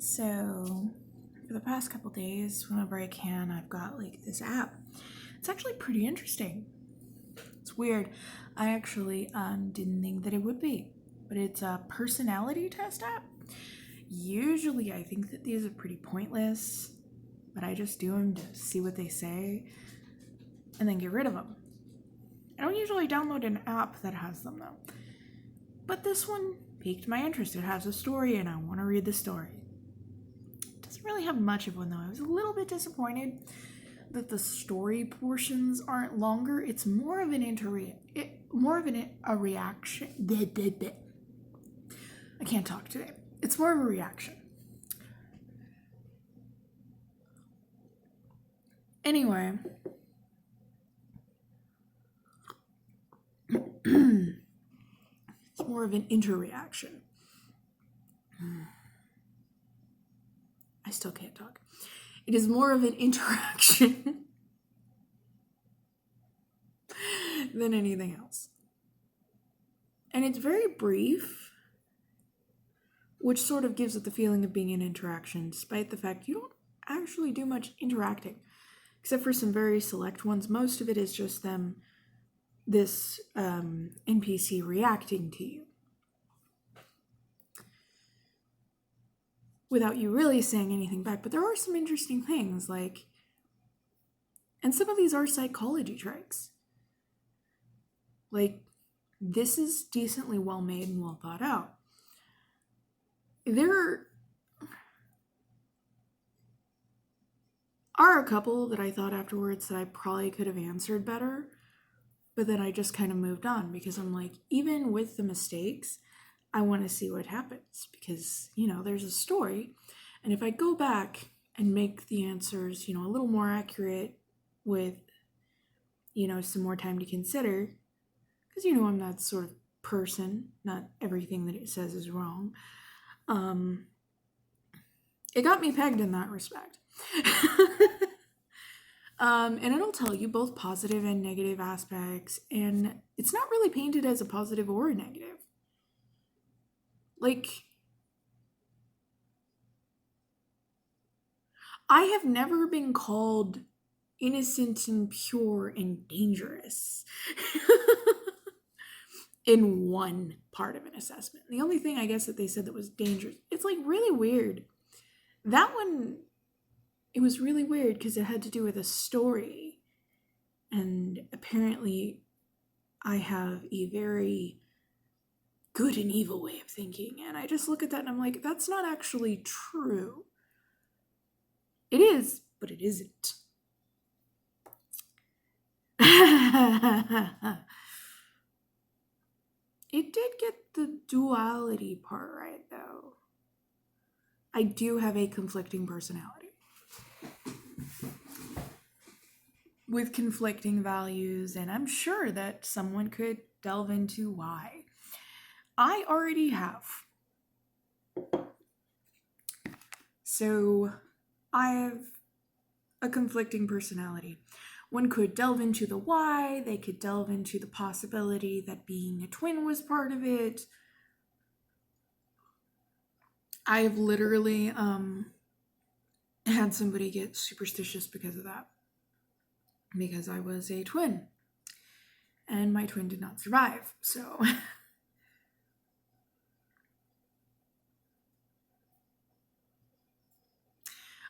So, for the past couple days, whenever I can, I've got like this app. It's actually pretty interesting. It's weird. I actually didn't think that it would be, but it's a personality test app. Usually, I think that these are pretty pointless, but I just do them to see what they say and then get rid of them. I don't usually download an app that has them though. But this one piqued my interest. It has a story and I want to read the story. It doesn't really have much of one though. I was a little bit disappointed that the story portions aren't longer. It's more of an a reaction. I can't talk today. It's more of a reaction. Anyway, it's more of an interreaction. I still can't talk. It is more of an interaction than anything else. And it's very brief, which sort of gives it the feeling of being an interaction, despite the fact you don't actually do much interacting. Except for some very select ones. Most of it is just them, this NPC reacting to you. Without you really saying anything back. But there are some interesting things, like, and some of these are psychology tricks. Like, this is decently well made and well thought out. There are a couple that I thought afterwards that I probably could have answered better, but then I just kind of moved on because I'm like, even with the mistakes, I want to see what happens because, there's a story. And if I go back and make the answers, a little more accurate with, some more time to consider, because, I'm that sort of person, not everything that it says is wrong. It got me pegged in that respect. And it'll tell you both positive and negative aspects, and it's not really painted as a positive or a negative. Like, I have never been called innocent and pure and dangerous in one part of an assessment. The only thing I guess that they said that was dangerous, it's like really weird. That one, it was really weird because it had to do with a story. And apparently I have a very good and evil way of thinking. And I just look at that and I'm like, that's not actually true. It is, but it isn't. It did get the duality part right, though. I do have a conflicting personality with conflicting values, and I'm sure that someone could delve into why. I already have. So I have a conflicting personality. One could delve into the why, they could delve into the possibility that being a twin was part of it. I have literally had somebody get superstitious because of that. Because I was a twin. And my twin did not survive, so...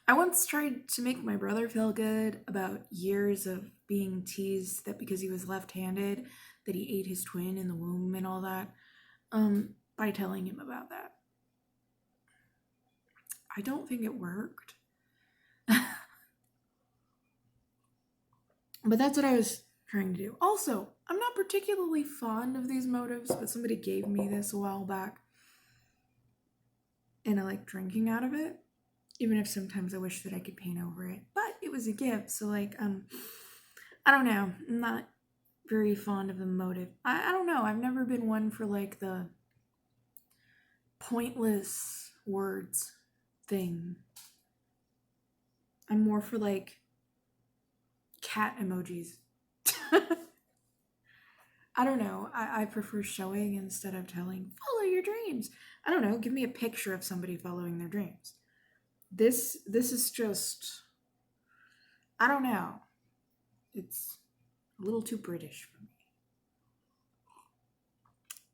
I once tried to make my brother feel good about years of being teased that because he was left-handed, that he ate his twin in the womb and all that, by telling him about that. I don't think it worked. But that's what I was trying to do. Also, I'm not particularly fond of these motives, but somebody gave me this a while back. And I like drinking out of it. Even if sometimes I wish that I could paint over it. But it was a gift, so I don't know. I'm not very fond of the motive. I don't know. I've never been one for the pointless words thing. I'm more for cat emojis. I don't know. I prefer showing instead of telling. Follow your dreams. I don't know. Give me a picture of somebody following their dreams. this is just, I don't know. It's a little too British for me.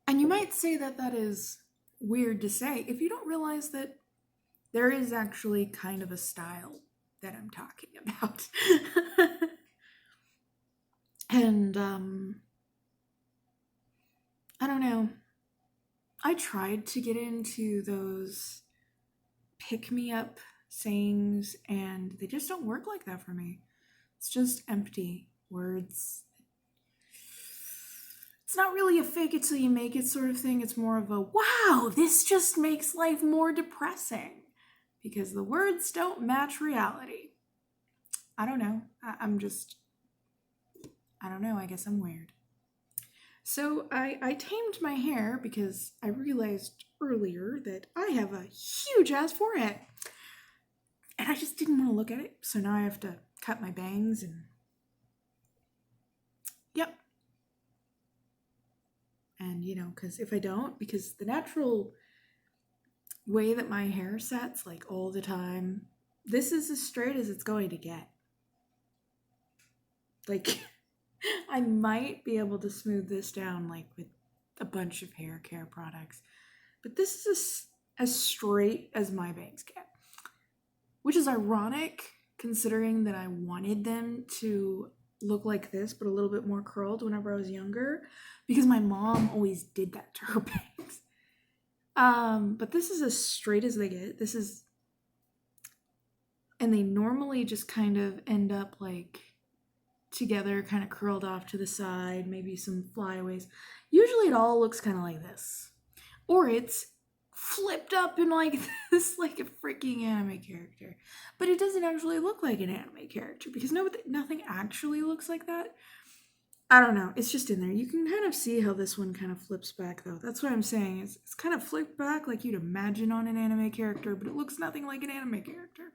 And you might say that that is weird to say if you don't realize that there is actually kind of a style that I'm talking about. And I don't know. I tried to get into those pick me up sayings, and they just don't work like that for me. It's just empty words. It's not really a fake it till you make it sort of thing. It's more of a, wow, this just makes life more depressing because the words don't match reality. I don't know. I don't know. I guess I'm weird. So I tamed my hair because I realized earlier that I have a huge ass forehead. And I just didn't want to look at it. So now I have to cut my bangs and... Yep. And, you know, because if I don't, because the natural way that my hair sets, like all the time, this is as straight as it's going to get. Like, I might be able to smooth this down, like, with a bunch of hair care products. But this is as straight as my bangs get. Which is ironic, considering that I wanted them to look like this, but a little bit more curled whenever I was younger, because my mom always did that to her bangs. But this is as straight as they get. This is, and they normally just kind of end up like together, kind of curled off to the side, maybe some flyaways. Usually it all looks kind of like this. Or it's flipped up in like this, like a freaking anime character. But it doesn't actually look like an anime character because nothing actually looks like that. I don't know. It's just in there. You can kind of see how this one kind of flips back though. That's what I'm saying. It's kind of flipped back like you'd imagine on an anime character, but it looks nothing like an anime character.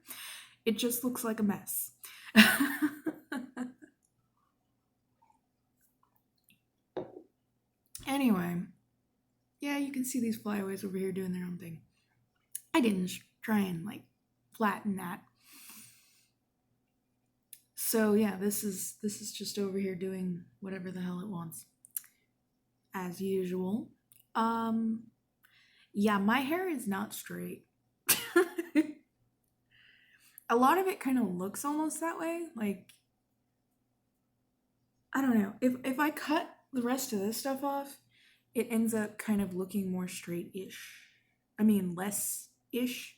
It just looks like a mess. Anyway, yeah, you can see these flyaways over here doing their own thing. I didn't try and like flatten that. So yeah, this is just over here doing whatever the hell it wants. As usual. Yeah, my hair is not straight. A lot of it kind of looks almost that way. Like, I don't know. If I cut the rest of this stuff off, it ends up kind of looking more straight-ish. I mean, less-ish.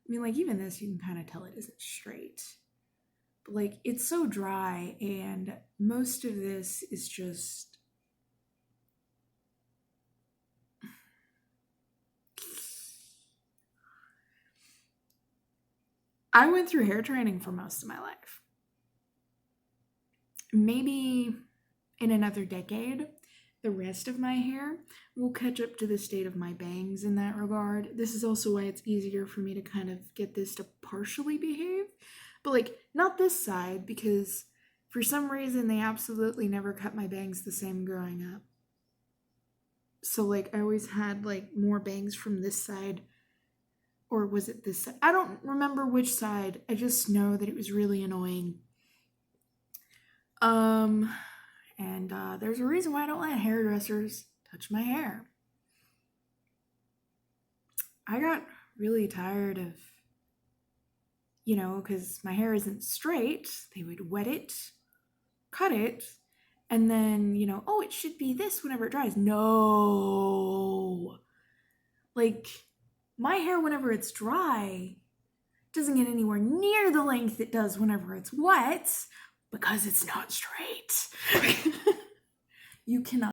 I mean, like, even this, you can kind of tell it isn't straight. But, like, it's so dry, and most of this is just... I went through hair training for most of my life. Maybe in another decade, the rest of my hair will catch up to the state of my bangs in that regard. This is also why it's easier for me to kind of get this to partially behave. But like, not this side, because for some reason they absolutely never cut my bangs the same growing up. So like, I always had like more bangs from this side. Or was it this side? I don't remember which side. I just know that it was really annoying. And there's a reason why I don't let hairdressers touch my hair. I got really tired of, you know, because my hair isn't straight. They would wet it, cut it, and then, you know, oh, it should be this whenever it dries. No. Like, my hair, whenever it's dry, doesn't get anywhere near the length it does whenever it's wet, because it's not straight. You cannot